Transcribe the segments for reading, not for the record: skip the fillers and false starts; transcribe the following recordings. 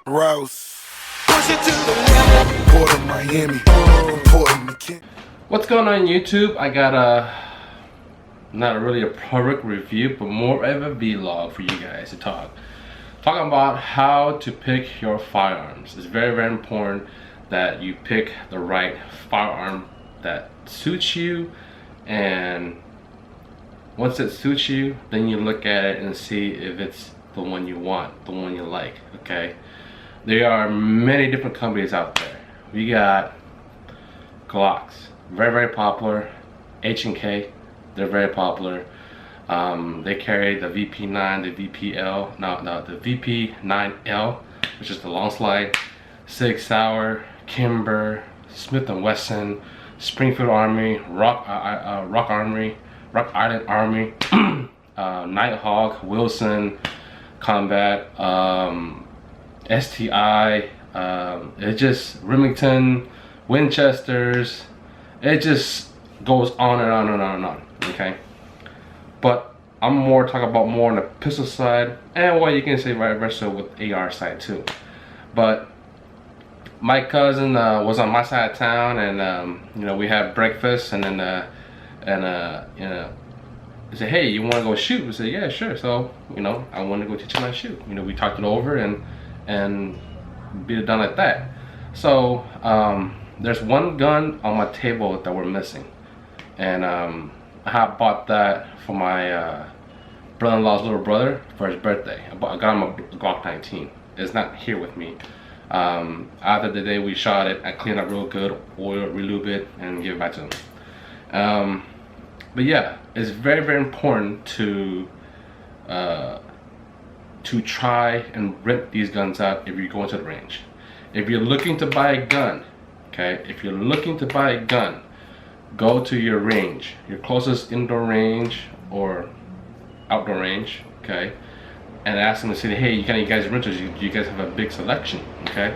Rouse. Push it to the limit. Port of Miami. Port of McKinney. What's going on YouTube? I got not really a product review, but more of a vlog for you guys to talking about how to pick your firearms. It's very important that you pick the right firearm that suits you, and once it suits you, then you look at it and see if it's the one you want, the one you like. Okay, there are many different companies out there. We got Glocks, very popular. H&K, they're very popular. They carry the VP9, the VPL, the VP9L, which is the long slide. Sig Sauer, Kimber, Smith & Wesson, Springfield Army, Rock Island Army, Nighthawk, Wilson Combat, STI, it just Remington, Winchesters. It just goes on and on and on and on. Okay, but I'm more talking about more on the pistol side, and well, you can say vice versa with AR side too. But my cousin was on my side of town, and you know, we had breakfast, and then you know, he said, "Hey, you want to go shoot?" We said, "Yeah, sure." So you know, I wanted to go teach him how to shoot. You know, we talked it over and beat it done like that. So there's one gun on my table that we're missing, and I had bought that for my brother-in-law's little brother for his birthday. I got him a Glock 19. It's not here with me. After the day we shot it, I cleaned up real good, oil, relube it, and give it back to him. But yeah, it's very important to try and rent these guns out if you're going to the range. If you're looking to buy a gun, okay, if you're looking to buy a gun, go to your range, your closest indoor range or outdoor range, okay, and ask them to say, "Hey, you guys renters, you guys have a big selection," okay,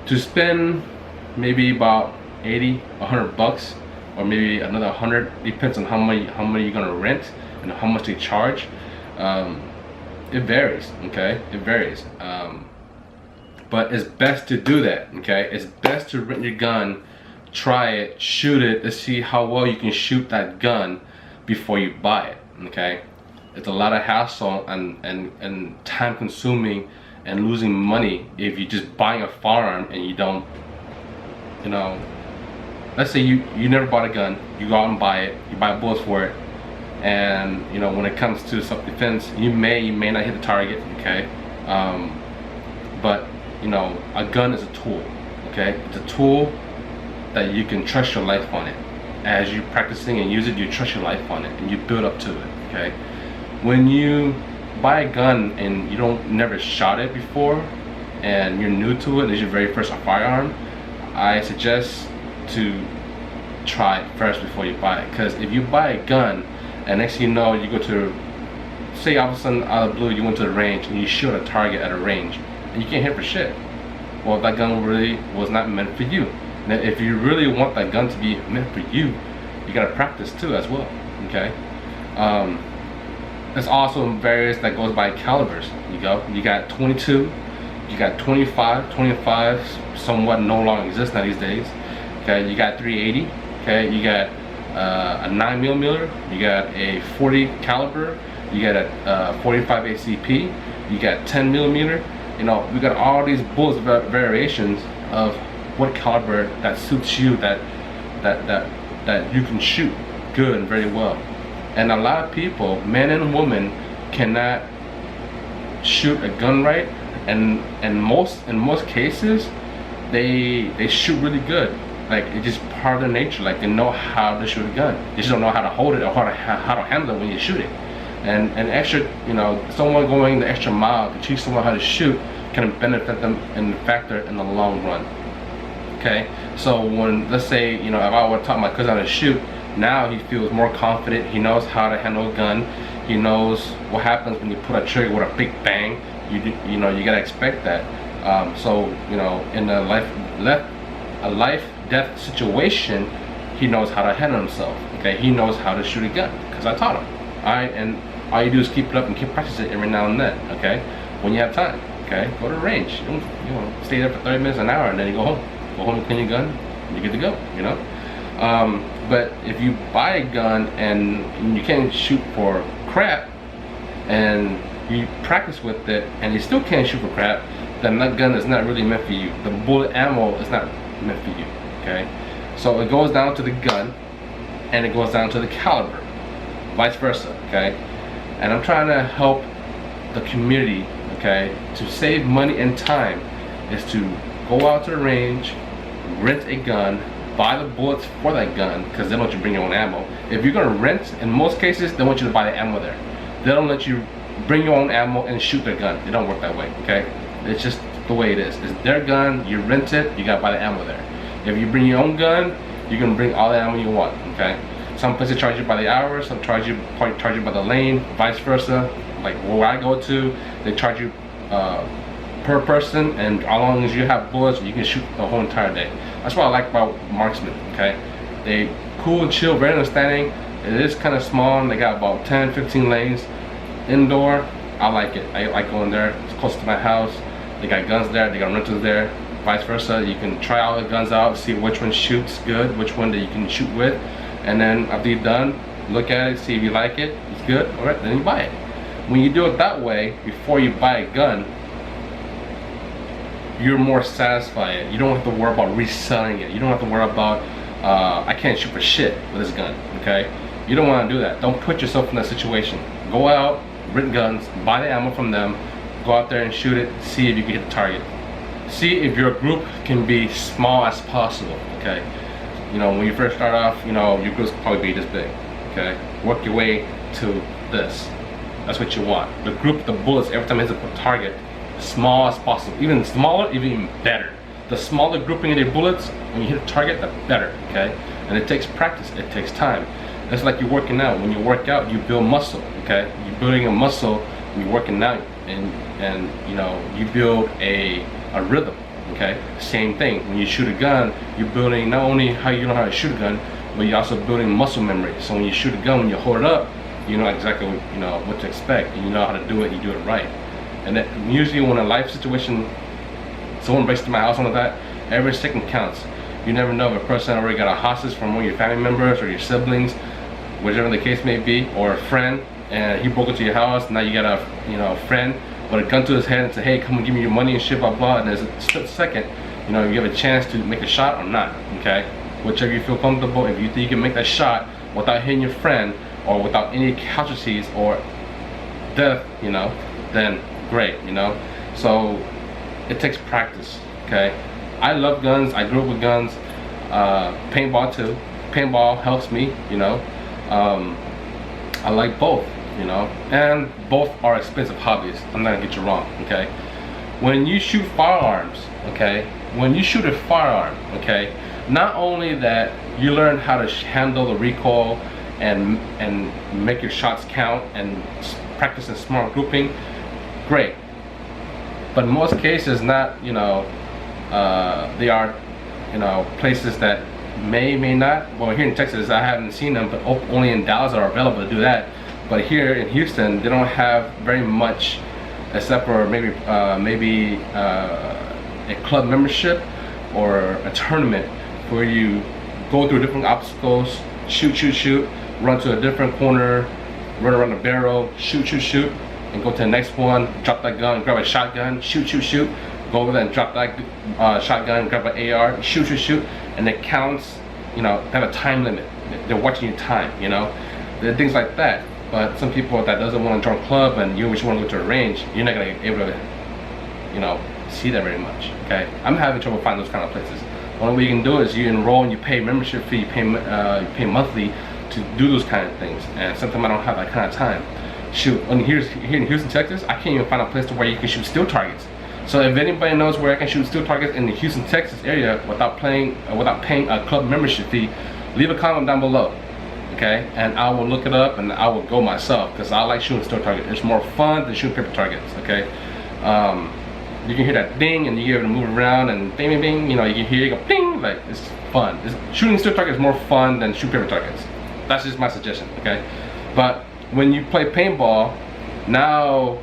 to spend maybe about 80, 100 bucks, or maybe another 100, depends on how many you're gonna rent and how much they charge. It varies, okay, it varies. But it's best to do that, okay? It's best to rent your gun, try it, shoot it, to see how well you can shoot that gun before you buy it, okay? It's a lot of hassle and time consuming and losing money if you just buy a firearm and you don't, you know, let's say you never bought a gun, you go out and buy it, you buy bullets for it, and you know, when it comes to self-defense, you may not hit the target, okay? But you know, a gun is a tool, okay? It's a tool that you can trust your life on it. As you're practicing and use it, you trust your life on it and you build up to it, okay? When you buy a gun and you never shot it before and you're new to it, it's your very first firearm, I suggest to try it first before you buy it. Because if you buy a gun and next thing you know, you go to, say all of a sudden out of the blue, you went to the range and you shoot a target at a range and you can't hit for shit, well, that gun really was not meant for you. Now, if you really want that gun to be meant for you, you gotta practice too as well, okay? There's also various that goes by calibers. You got 22, you got 25 somewhat no longer exist now these days, okay? You got 380, okay? You got a 9mm, you got a 40 caliber, you got a 45 ACP, you got 10mm. You know, we got all these bullets variations of what caliber that suits you, that you can shoot good and very well. And a lot of people, men and women, cannot shoot a gun right, and in most cases they shoot really good. Like, it's just part of their nature. Like, they know how to shoot a gun, they just don't know how to hold it or how to handle it when you shoot it. And extra, you know, someone going the extra mile to teach someone how to shoot can benefit them in factor in the long run. Okay, so when, let's say, you know, if I would taught my cousin how to shoot, now he feels more confident. He knows how to handle a gun. He knows what happens when you put a trigger with a big bang. You know, you gotta expect that. So you know, in a life-death situation, he knows how to handle himself. Okay, he knows how to shoot a gun because I taught him. All right, and all you do is keep it up and keep practicing every now and then, okay, when you have time. Okay, go to the range. You know, stay there for 30 minutes, an hour, and then you go home. Go home and clean your gun, and you're good to go. You know. But if you buy a gun and you can't shoot for crap, and you practice with it, and you still can't shoot for crap, then that gun is not really meant for you. The bullet ammo is not meant for you. Okay. So it goes down to the gun, and it goes down to the caliber, vice versa. Okay. And I'm trying to help the community, okay, to save money and time, is to go out to the range, rent a gun, buy the bullets for that gun, because they don't let you bring your own ammo. If you're gonna rent, in most cases, they want you to buy the ammo there. They don't let you bring your own ammo and shoot their gun. It don't work that way, okay? It's just the way it is. It's their gun, you rent it, you gotta buy the ammo there. If you bring your own gun, you can bring all the ammo you want, okay? Some places charge you by the hour, some charge you by the lane, vice versa. Like where I go to, they charge you per person, and as long as you have bullets, you can shoot the whole entire day. That's what I like about marksmen, okay? They cool and chill, very understanding. It is kind of small, and they got about 10-15 lanes. Indoor, I like it. I like going there. It's close to my house. They got guns there, they got rentals there, vice versa. You can try all the guns out, see which one shoots good, which one that you can shoot with, and then after you're done, look at it, see if you like it, it's good, alright, then you buy it. When you do it that way, before you buy a gun, you're more satisfied. You don't have to worry about reselling it. You don't have to worry about, I can't shoot for shit with this gun, okay? You don't want to do that. Don't put yourself in that situation. Go out, rent guns, buy the ammo from them, go out there and shoot it, see if you can hit the target. See if your group can be small as possible, okay? You know, when you first start off, you know, your group's probably be this big, okay? Work your way to this. That's what you want. The group, the bullets, every time it hits a target, small as possible. Even smaller, even better. The smaller grouping of your bullets, when you hit a target, the better, okay? And it takes practice, it takes time. It's like you're working out. When you work out, you build muscle, okay? You're building a muscle when you're working out, and you know, you build a rhythm, okay? Same thing. When you shoot a gun, you're building not only how you know how to shoot a gun, but you're also building muscle memory. So when you shoot a gun, when you hold it up, you know exactly what to expect, and you know how to do it. You do it right. And that, usually when a life situation, someone breaks into my house, like that, every second counts. You never know if a person already got a hostage from one of your family members or your siblings, whichever the case may be, or a friend, and he broke into your house. Now you got a friend with a gun to his head and say, hey, come and give me your money and shit, blah blah. And there's a split second, you know, you have a chance to make a shot or not, okay? Whichever you feel comfortable. If you think you can make that shot without hitting your friend or without any casualties or death, you know, then great, you know. So it takes practice, okay? I love guns. I grew up with guns. Paintball too. Paintball helps me, you know. I like both, you know, and both are expensive hobbies. I'm not gonna get you wrong, okay? When you shoot firearms, okay, when you shoot a firearm, okay, not only that you learn how to handle the recoil and make your shots count and practice in smart grouping, great. But in most cases, not, you know, they are, you know, places that may not. Well, here in Texas, I haven't seen them, but only in Dallas are available to do that. But here in Houston, they don't have very much, except for maybe a club membership or a tournament where you go through different obstacles, shoot, run to a different corner, run around the barrel, shoot, and go to the next one, drop that gun, grab a shotgun, shoot, go over there and drop that shotgun, grab an AR, shoot, and it counts, you know, they have a time limit. They're watching your time, you know. There are things like that. But some people that doesn't want to join a club and you just want to go to a range, you're not gonna be able to, you know, see that very much, okay? I'm having trouble finding those kind of places. The only way you can do it is you enroll and you pay membership fee, you pay monthly to do those kind of things. And sometimes I don't have that kind of time. Shoot, and here in Houston, Texas, I can't even find a place to where you can shoot steel targets. So if anybody knows where I can shoot steel targets in the Houston, Texas area without paying a club membership fee, leave a comment down below, okay? And I will look it up and I will go myself because I like shooting steel targets. It's more fun than shooting paper targets, okay? You can hear that ding and you're able to move around and bing, bing, bing. You know, you can hear it go ding, like it's fun. Shooting steel targets is more fun than shooting paper targets. That's just my suggestion, okay? But when you play paintball, now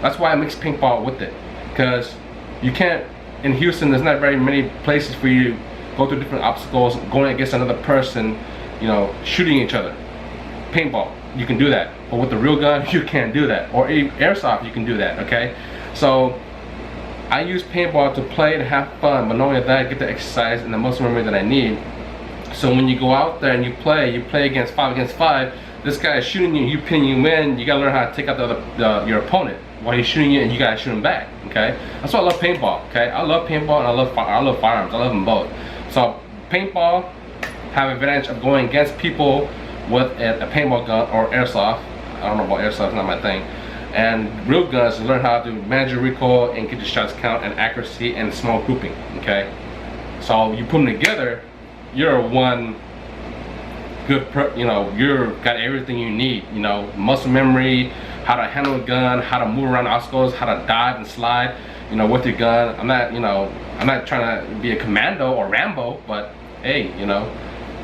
That's why I mix paintball with it, because you can't, in Houston there's not very many places for you to go through different obstacles, going against another person, you know, shooting each other. Paintball, you can do that, but with the real gun you can't do that, or airsoft you can do that, okay? So I use paintball to play, to have fun, but not only that, I get the exercise and the muscle memory that I need. So when you go out there and you play against 5 against 5, this guy is shooting you, you pinning you in, you gotta learn how to take out your opponent while he's shooting you, and you gotta shoot him back, okay? That's why I love paintball, okay? I love paintball and I love firearms, I love them both. So paintball have advantage of going against people with a paintball gun or airsoft. I don't know about airsoft, it's not my thing. And real guns, learn how to manage your recoil and get your shots count and accuracy and small grouping, okay? So you put them together, you're one good, you know, you're got everything you need, you know, muscle memory, how to handle a gun, how to move around obstacles, how to dive and slide, you know, with your gun. I'm not, you know, I'm not trying to be a commando or Rambo, but hey, you know,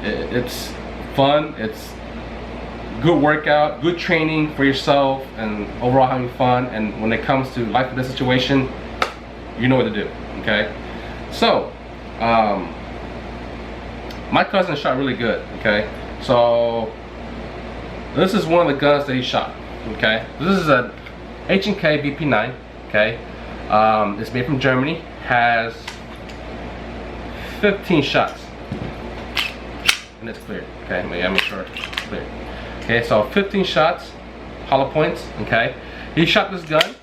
it's fun, it's good workout, good training for yourself, and overall having fun. And when it comes to life in this situation, you know what to do, okay? So my cousin shot really good, okay? So this is one of the guns that he shot, okay? This is a H&K VP9, okay? It's made from Germany, has 15 shots, and it's clear, okay? Maybe I'm sure it's clear. Okay, so 15 shots, hollow points, okay? He shot this gun,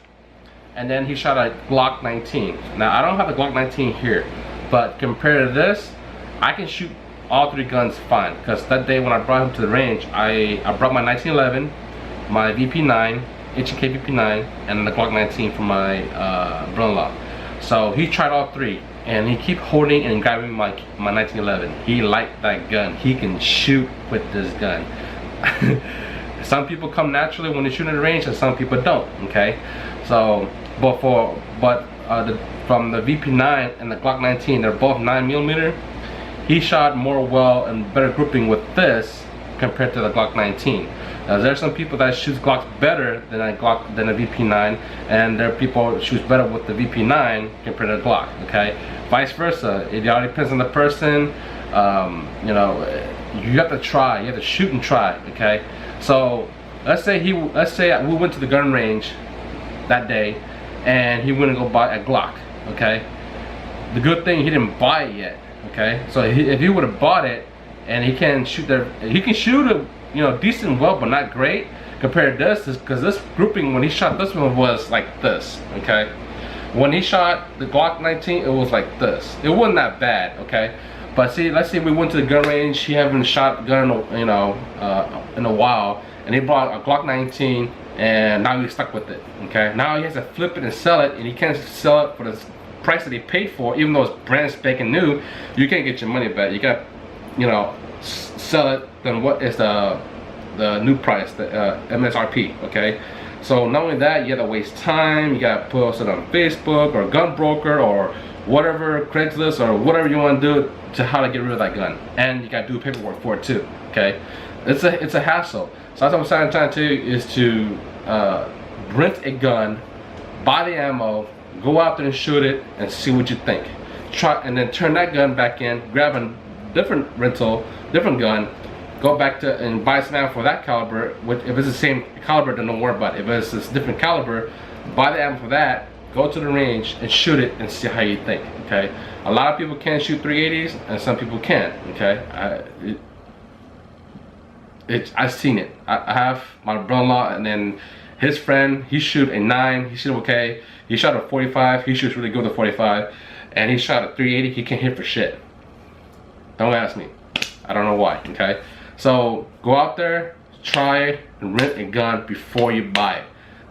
and then he shot a Glock 19. Now, I don't have a Glock 19 here, but compared to this, I can shoot all 3 guns fine, because that day when I brought him to the range, I brought my 1911, my VP9, H&K VP9, and the Glock 19 from my brother-in-law. So he tried all 3, and he keep holding and grabbing my 1911. He liked that gun. He can shoot with this gun. Some people come naturally when they shoot in the range, and some people don't, okay? So from the VP9 and the Glock 19, they're both 9mm. He shot more well and better grouping with this compared to the Glock 19. Now, there's some people that shoot Glocks better than a VP9, and there are people who shoot better with the VP9 compared to the Glock, okay? Vice versa. It all depends on the person. You know, you have to try. You have to shoot and try, okay? So let's say we went to the gun range that day, and he went to go buy a Glock, okay? The good thing, he didn't buy it yet, okay? So if he would have bought it, and he can shoot it, you know, decent well, but not great compared to this, because this grouping, when he shot this one, was like this, okay? When he shot the Glock 19, it was like this. It wasn't that bad, okay? But see, let's say we went to the gun range, he haven't shot a gun, you know, in a while, and he brought a Glock 19, and now he's stuck with it, okay? Now he has to flip it and sell it, and he can't sell it for the price that he paid for, even though it's brand spanking new. You can't get your money back. You got, you know, sell it, then what is the new price, the MSRP, okay? So not only that, you gotta waste time, you gotta post it on Facebook or Gun Broker or whatever, Craigslist or whatever you want to do to how to get rid of that gun, and you gotta do paperwork for it too, okay? It's a hassle. So that's what I'm trying to tell you, is to rent a gun, buy the ammo, go out there and shoot it, and see what you think. Try, and then turn that gun back in, grab a different rental, different gun, go back to and buy some ammo for that caliber. If it's the same caliber, then don't worry about it. If it's this different caliber, buy the ammo for that, go to the range and shoot it and see how you think, okay? A lot of people can't shoot 380s, and some people can, okay? I've seen it. I have my brother-in-law, and then his friend, he shoot a 9, he shoot okay. He shot a 45, he shoots really good with a 45, and he shot a 380, he can't hit for shit. Don't ask me. I don't know why, okay? So go out there, try and rent a gun before you buy it.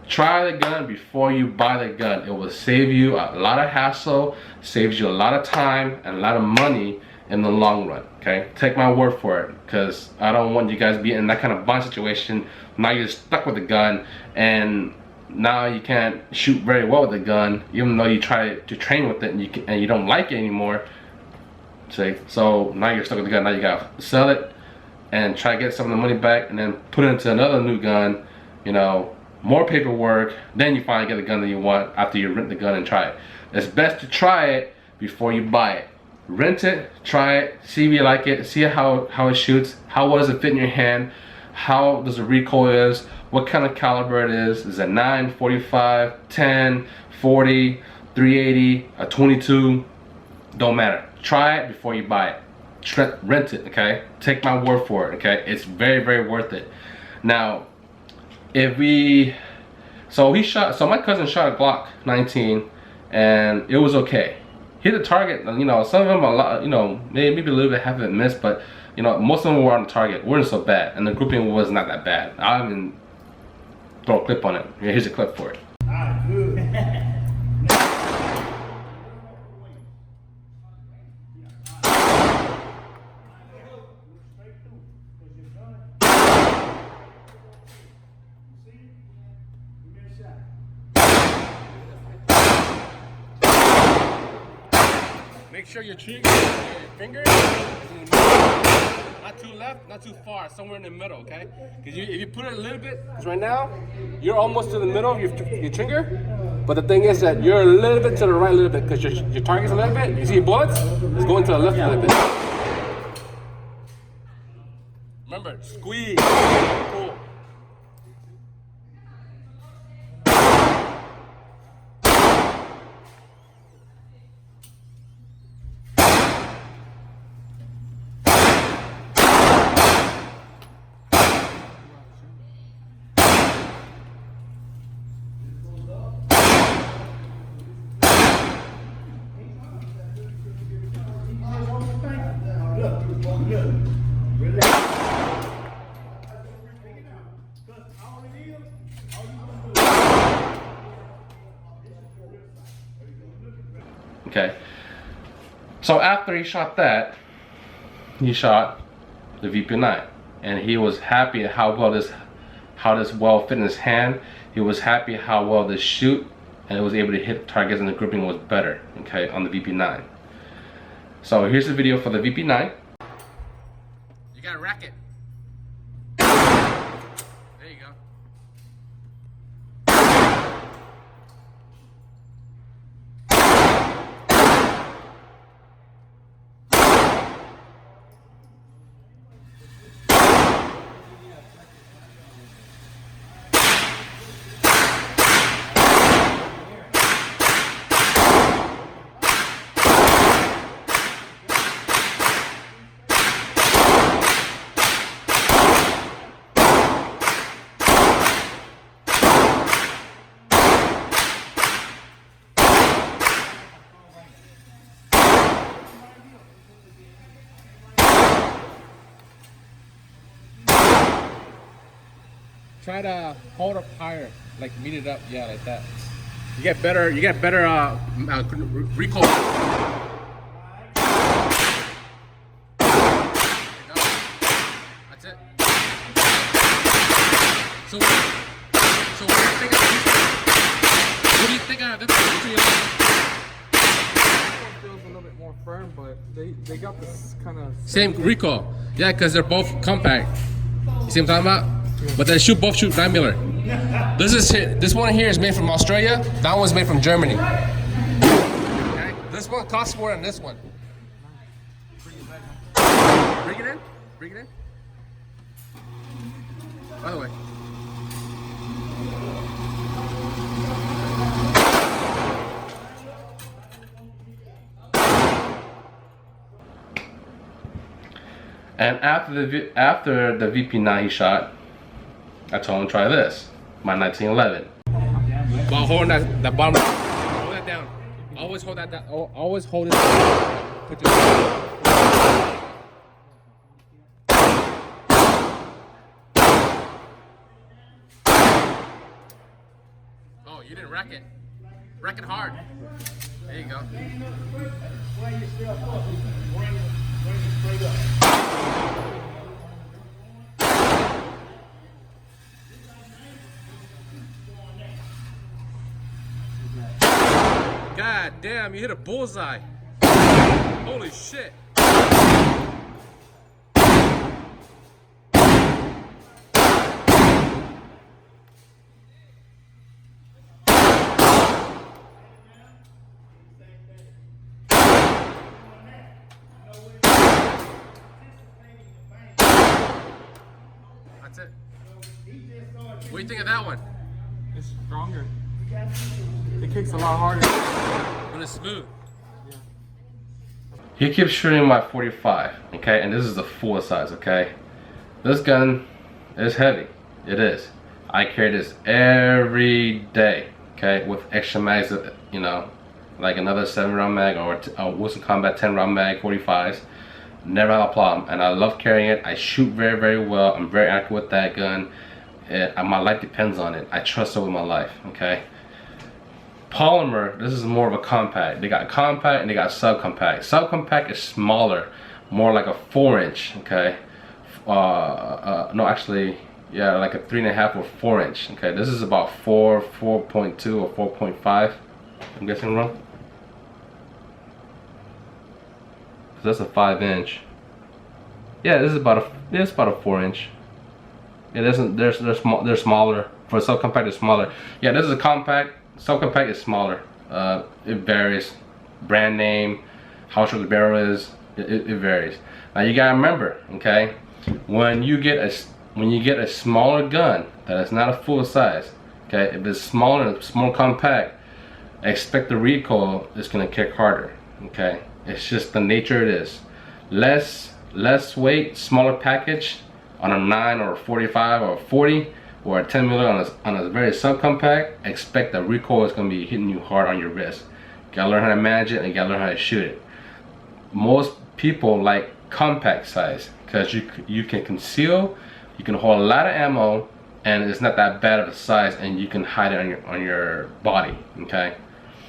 Try the gun before you buy the gun. It will save you a lot of hassle, saves you a lot of time and a lot of money in the long run, okay? Take my word for it, because I don't want you guys to be in that kind of bond situation. Now you're stuck with the gun, and now you can't shoot very well with the gun, even though you try to train with it and you don't like it anymore. See? So now you're stuck with the gun. Now you gotta sell it and try to get some of the money back, and then put it into another new gun, you know, more paperwork, then you finally get the gun that you want after you rent the gun and try it. It's best to try it before you buy it. Rent it, try it, see if you like it, see how it shoots, how well does it fit in your hand, how does the recoil is, what kind of caliber it is it 9, 45, 10, 40, 380, a 22, don't matter. Try it before you buy it. Rent it, okay? Take my word for it, okay? It's very, very worth it. Now, so my cousin shot a Glock 19 and it was okay. Hit the target, you know, some of them a lot, you know, maybe a little bit half of it missed, but you know, most of them were on target. Weren't so bad, and the grouping was not that bad. I'll even throw a clip on it. Here's a clip for it. Ah, good. Make sure your finger is in the middle. Not too left, not too far, somewhere in the middle, okay? Because if you put it a little bit, because right now, you're almost to the middle of your trigger, but the thing is that you're a little bit to the right a little bit, because your target's a little bit, you see your bullets, it's going to the left a little bit. Remember, squeeze, pull. Okay, so after he shot that, he shot the VP9, and he was happy at how this well fit in his hand. He was happy how well this shoot, and it was able to hit targets, and the gripping was better. Okay, on the VP9. So here's the video for the VP9. You gotta rack it. There you go. Try to hold up higher, like meet it up, yeah, like that. You get better recoil. That's it. So what do you think of this? Feels a little bit more firm, but they got this kind of Same recoil. Yeah, because they're both compact. You see what I'm talking about? But they both shoot 9mm. This one here is made from Australia. That one's made from Germany. Okay. This one costs more than this one. Bring it in. Bring it in. By the way. And after the VP9 he shot, I told him to try this, my 1911. While holding that bottom, hold that down. Always hold that down. Always hold it down. Put your Oh, you didn't rack it. Rack it hard. There you go. God damn, you hit a bullseye. Holy shit. That's it. What do you think of that one? It's stronger. It kicks a lot harder. But it's smooth. He keeps shooting my 45, okay, and this is the full size, okay. This gun is heavy. It is. I carry this every day, okay, with extra mags, you know, like another 7-round mag or a Wilson Combat 10-round mag, 45s. Never had a problem, and I love carrying it. I shoot very, very well. I'm very accurate with that gun. My life depends on it. I trust it with my life, okay. Polymer, this is more of a compact. They got compact and they got subcompact. Subcompact is smaller, more like a 4-inch, okay. No, actually, yeah, like a 3.5 or 4-inch, okay. This is about 4.2 or 4.5. I'm guessing wrong. So that's a 5-inch. Yeah, this is about a 4-inch. Yeah, they're smaller. For a subcompact, it's smaller. Yeah, this is a compact. Subcompact is smaller. It varies. Brand name, how short the barrel is, it varies. Now you gotta remember, okay, when you get a smaller gun that is not a full size, okay, if it's smaller and it's more compact, expect the recoil is gonna kick harder. Okay, it's just the nature it is. Less weight, smaller package on a 9 or a 45 or a 40 or a 10mm on a very subcompact, expect the recoil is going to be hitting you hard on your wrist. You gotta learn how to manage it and you gotta learn how to shoot it. Most people like compact size because you can conceal, you can hold a lot of ammo, and it's not that bad of a size, and you can hide it on your body. Okay.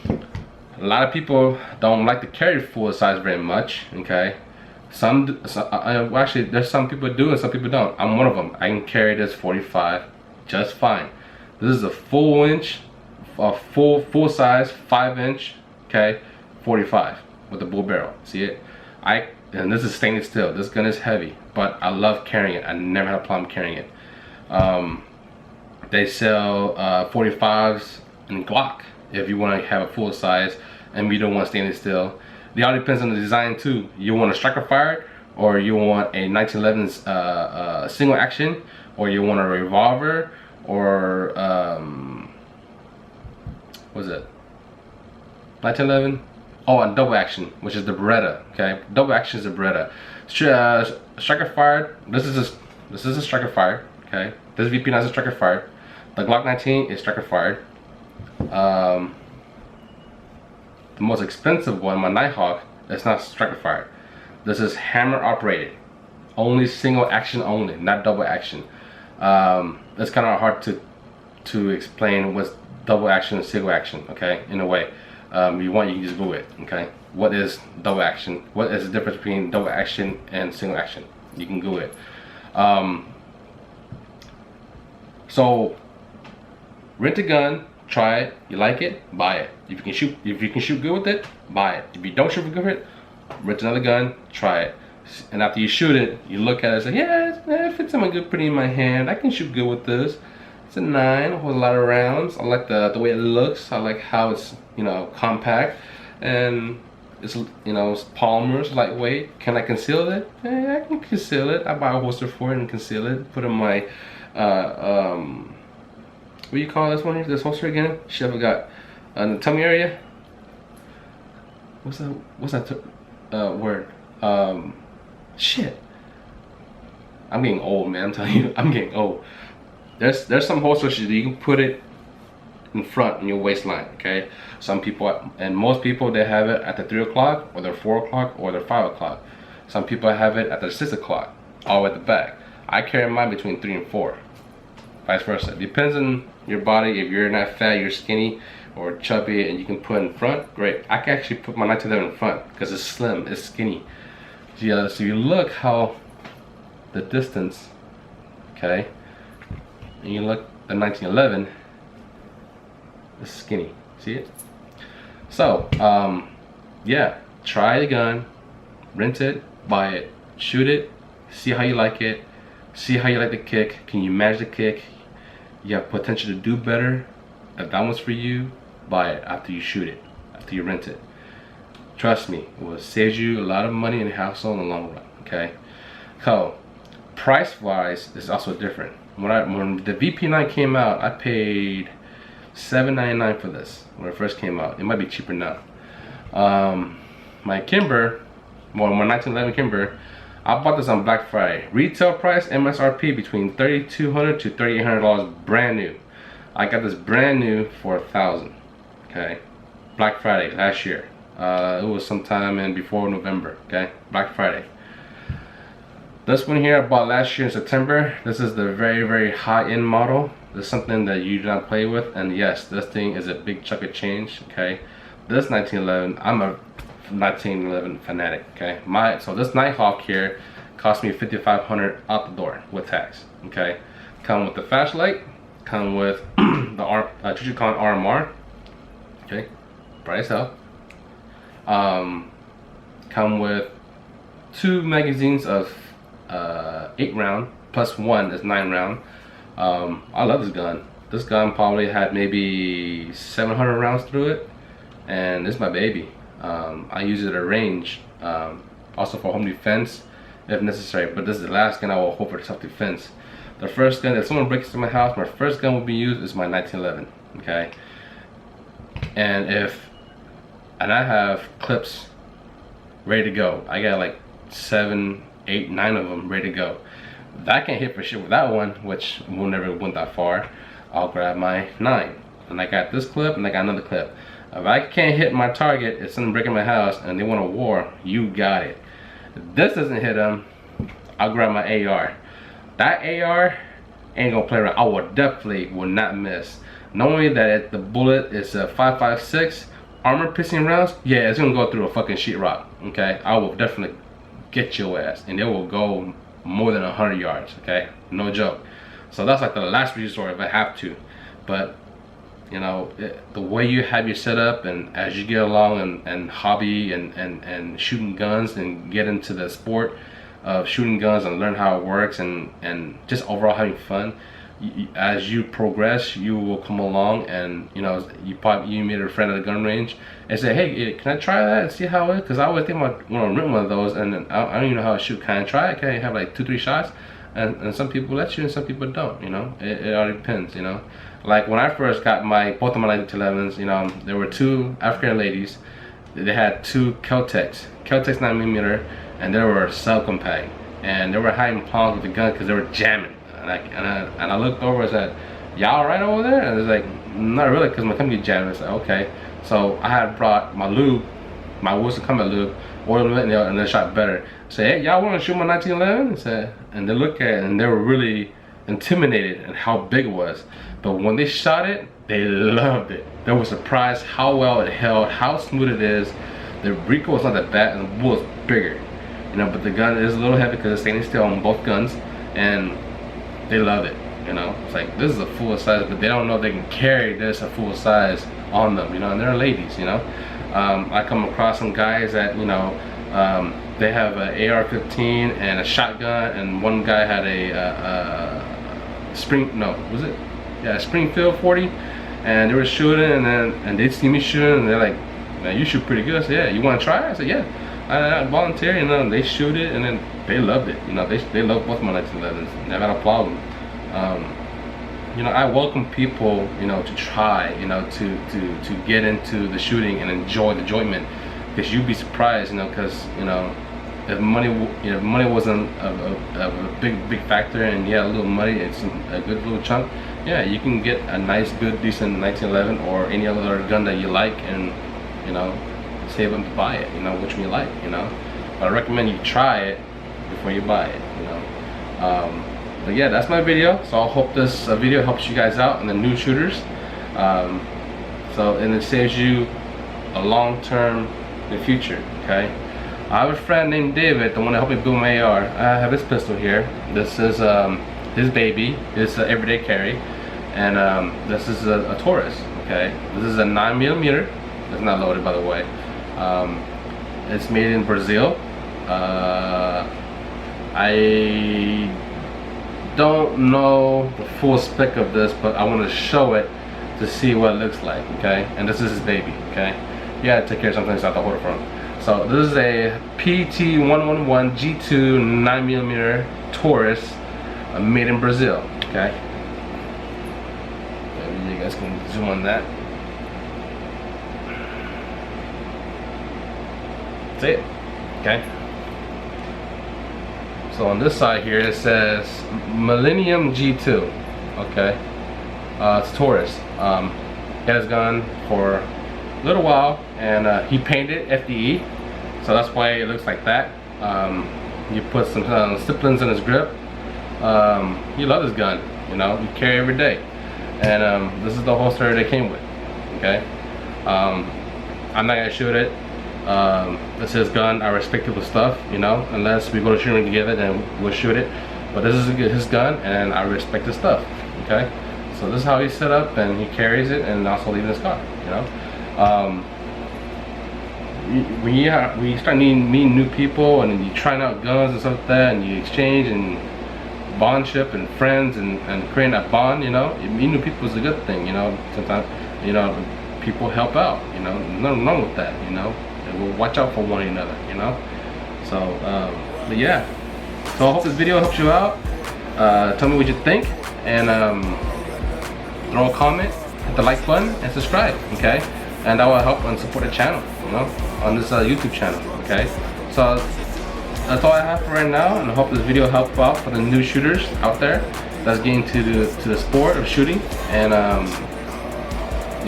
A lot of people don't like to carry full size very much. Okay. Actually, there's some people do and some people don't. I'm one of them. I can carry this 45 just fine. This is a full size 5-inch, okay, 45 with a bull barrel. See it? And this is stainless steel. This gun is heavy, but I love carrying it. I never had a problem carrying it. They sell 45s in Glock if you want to have a full size and you don't want stainless steel. It all depends on the design too. You want a striker fired, or you want a 1911's single action, or you want a revolver, or what is it? 1911? Oh, and double action, which is the Beretta. Okay, double action is the Beretta. Striker fired. This is a striker fired. Okay, this VP9 is a striker fired. The Glock 19 is striker fired. The most expensive one, my Nighthawk, that's not striker fired. This is hammer operated, only single action only, not double action. It's kind of hard to explain what's double action and single action. Okay, in a way, you can just Google it. Okay, what is double action? What is the difference between double action and single action? You can Google it. So rent a gun. Try it. You like it? Buy it. If you can shoot good with it, buy it. If you don't shoot good with it, rent another gun. Try it. And after you shoot it, you look at it and say, yeah, it fits in pretty in my hand. I can shoot good with this. It's a 9. It holds a lot of rounds. I like the way it looks. I like how it's, you know, compact, and it's, you know, it's polymer. It's lightweight. Can I conceal it? Yeah, I can conceal it. I buy a holster for it and conceal it. Put in my what do you call this one here? This holster again? Shit, I forgot. In the tummy area? What's that word? Shit. I'm getting old, man. I'm telling you, I'm getting old. There's some holsters that you can put it in front in your waistline, okay? Some people, and most people, they have it at the 3 o'clock, or their 4 o'clock, or their 5 o'clock. Some people have it at the 6 o'clock, all at the back. I carry mine between 3 and 4. Vice versa. Depends on your body. If you're not fat, you're skinny or chubby, and you can put in front, great. I can actually put my 1911 in front because it's slim, it's skinny. So you look how the distance, okay, and you look the 1911, it's skinny. See it? So yeah, try the gun, rent it, buy it, shoot it, see how you like it, see how you like the kick. Can you manage the kick? You have potential to do better. If that one's for you, buy it after you shoot it, after you rent it. Trust me, it will save you a lot of money and hassle in the long run. Okay, so price wise it's also different. When the VP9 came out, I paid $7.99 for this when it first came out. It might be cheaper now. My Kimber, well, my 1911 Kimber, I bought this on Black Friday. Retail price MSRP between $3,200 to $3,800 brand new. I got this brand new for $1,000. Okay, Black Friday last year. It was sometime in before November. Okay, Black Friday. This one here I bought last year in September. This is the very high-end model. This is something that you do not play with, and yes, this thing is a big chunk of change. Okay, this 1911, I'm a 1911 fanatic. Okay, so this Nighthawk here cost me $5,500 out the door with tax. Okay, come with the flashlight, come with the Chuchukan RMR. Okay, bright as hell. Come with 2 magazines of 8 round plus 1 is 9 round. I love this gun. This gun probably had maybe 700 rounds through it, and it's my baby. I use it at range, also for home defense if necessary, but this is the last gun I will hold for self-defense. The first gun, if someone breaks into my house, my first gun will be used is my 1911. Okay, and I have clips ready to go. I got like 7, 8, 9 of them ready to go. If I can't hit for shit with that one, which will never went that far, I'll grab my 9. And I got this clip and I got another clip. If I can't hit my target, if someone breaking my house and they want a war, you got it. If this doesn't hit them, I'll grab my AR. That AR ain't gonna play around. I will not miss. Knowing that the bullet is a 5.56 armor piercing rounds, yeah, it's gonna go through a fucking sheetrock. Okay, I will definitely get your ass, and it will go more than 100 yards. Okay, no joke. So that's like the last resort if I have to. But you know, the way you have your setup, and as you get along and hobby and shooting guns and get into the sport of shooting guns and learn how it works and just overall having fun, as you progress, you will come along, and you know, you meet a friend at a gun range and say, hey, can I try that and see how it is? Because I always think about when I rent one of those, and I don't even know how to shoot. Can I try it? Can I have like 2-3 shots? And some people let you and some people don't. You know, it all depends. You know, like when I first got both of my 1911s, you know, there were 2 African ladies. They had 2 Kel-Tecs 9mm, and they were subcompact, and they were having problems with the gun because they were jamming. And I looked over and said, y'all alright over there? And it's like, not really, because my company jammed. It's like, okay. So I had brought my lube, my Wilson Combat lube, oiled it, and they shot better. I said, hey, y'all want to shoot my 1911? And they looked at it, and they were really intimidated at how big it was. But when they shot it, they loved it. They were surprised how well it held, how smooth it is. The recoil was not that bad, and the bullet's bigger. You know, but the gun is a little heavy because it's stainless steel on both guns, and they love it. You know, it's like, this is a full size, but they don't know if they can carry this a full size on them. You know, and they're ladies. You know, I come across some guys that, you know, they have an AR-15 and a shotgun, and one guy had a Springfield 40, and they were shooting, and they see me shooting, and they're like, man, you shoot pretty good. I said, yeah, you want to try it? I said, yeah. I volunteer, you know, and they shoot it, and then they loved it. You know, they love both my 1911s. Never had a problem. You know, I welcome people, you know, to try, you know, to get into the shooting and enjoy the enjoyment, because you'd be surprised, you know, because, you know, if money wasn't a big factor, and you had a little money, it's a good little chunk, yeah, you can get a nice, good, decent 1911 or any other gun that you like, and, you know, save them to buy it, you know, which one you like, you know. But I recommend you try it before you buy it, you know. But yeah, that's my video. So I hope this video helps you guys out in the new shooters. And it saves you a long term in the future, okay? I have a friend named David, the one that helped me build my AR. I have this pistol here. This is his baby. It's an everyday carry. And this is a Taurus, okay? This is a 9mm. It's not loaded, by the way. It's made in Brazil. I don't know the full spec of this, but I want to show it to see what it looks like, okay? And this is his baby, okay? You gotta take care of some things I have to hold it from. So this is a PT111 G2 9mm Taurus, made in Brazil. Okay. Maybe you guys can zoom on that. That's it. Okay. So on this side here it says Millennium G2. Okay. It's Taurus. He had his gun for a little while, and he painted FDE, so that's why it looks like that. You put some stiplings in his grip. He loved his gun, you know, he carry every day, and this is the holster they came with. Okay. I'm not gonna shoot it. This is his gun. I respect people's stuff, you know, unless we go to shooting together, then we'll shoot it. But this is his gun, and I respect his stuff. Okay. So this is how he's set up, and he carries it, and also leaving his car, you know. When you start meeting new people, and you trying out guns and stuff like that, and you exchange and bondship and friends, and creating that bond, you know, meeting new people is a good thing, you know. Sometimes, you know, people help out, you know, nothing wrong with that, you know. And we'll watch out for one another, you know. So, but yeah. So I hope this video helps you out. Tell me what you think, and throw a comment, hit the like button, and subscribe, okay? And that will help and support the channel, you know, on this YouTube channel, okay? So that's all I have for right now, and I hope this video helped out for the new shooters out there that's getting to the sport of shooting. And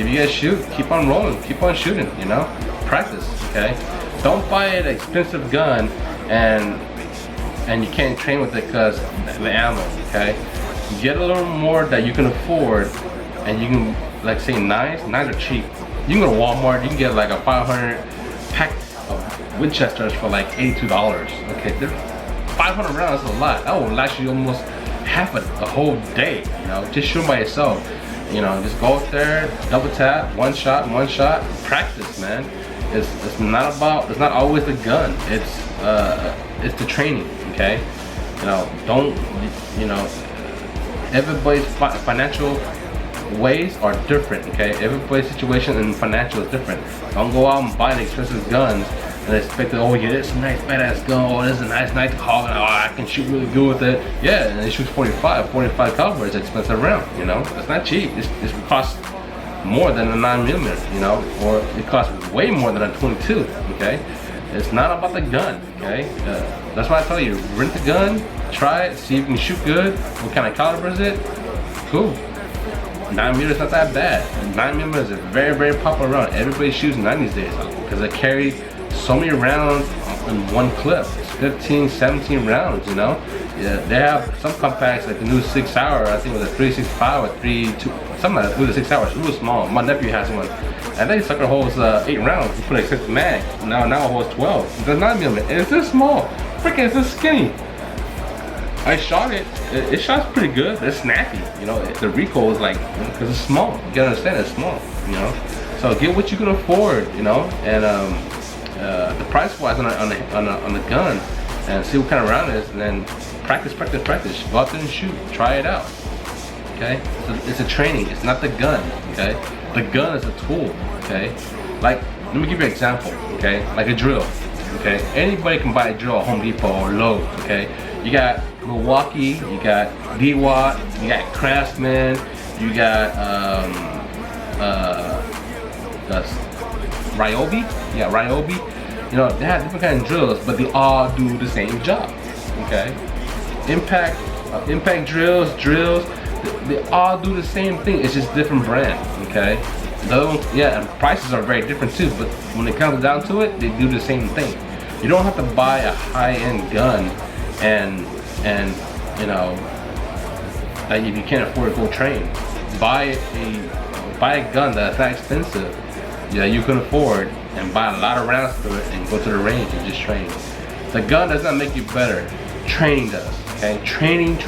if you guys shoot, keep on rolling, keep on shooting, you know? Practice, okay? Don't buy an expensive gun and you can't train with it because the ammo, okay? Get a little more that you can afford, and you can, like, say knives are cheap. You can go to Walmart, you can get like a 500 pack of Winchesters for like $82. Okay, 500 rounds is a lot. That will last you almost half a whole day, you know, just shoot by yourself. You know, just go up there, double tap, one shot, practice, man. It's not always the gun, it's the training, okay? You know, don't, you know, everybody's financial ways are different, okay? Everybody's situation and financial is different. Don't go out and buy the expensive guns and expect, oh yeah, this is a nice badass gun, oh this is a nice hog, and oh I can shoot really good with it. Yeah, and it shoots 45 caliber is an expensive round, you know? It's not cheap. It costs more than a 9mm, you know, or it costs way more than a 22, okay? It's not about the gun, okay? That's why I tell you, rent the gun, try it, see if you can shoot good. What kind of caliber is it? Cool. 9mm is not that bad. 9mm is a very popular round. Everybody shoots 9 these days because they carry so many rounds in one clip. It's 15, 17 rounds, you know? Yeah, they have some compacts like the new 6 hour, I think it was a 365 or 32, something like that, with the 6 hours, really small. My nephew has one. I think sucker holds 8 rounds. You put a 6 mag. Now it holds 12. The 9mm. It's this small. Freaking, it's this skinny. I shot it. It shot's pretty good. It's snappy. You know, the recoil is like, because it's small. You gotta understand it's small. You know, so get what you can afford. You know, and the price wise on the gun, and see what kind of round it is, and then practice. Go out there and shoot. Try it out. Okay, it's a training. It's not the gun. Okay, the gun is a tool. Okay, like let me give you an example. Okay, like a drill. Okay, anybody can buy a drill at Home Depot or Lowe's. Okay, you got Milwaukee, you got DeWatt, you got Craftsman, you got Ryobi. Yeah, Ryobi. You know, they have different kind of drills, but they all do the same job. Okay, impact drills, they all do the same thing. It's just different brand. Okay, the other ones, yeah, and prices are very different too. But when it comes down to it, they do the same thing. You don't have to buy a high-end gun and you know, like if you can't afford to go train, buy a gun that's not expensive, yeah, you can afford, and buy a lot of rounds to it and go to the range and just train. The gun does not make you better. Training does. Okay, training,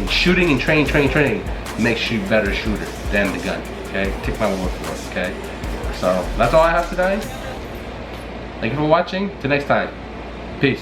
shooting and training makes you a better shooter than the gun. Okay, take my word for it. Okay, so that's all I have today. Thank you for watching. Till next time. Peace.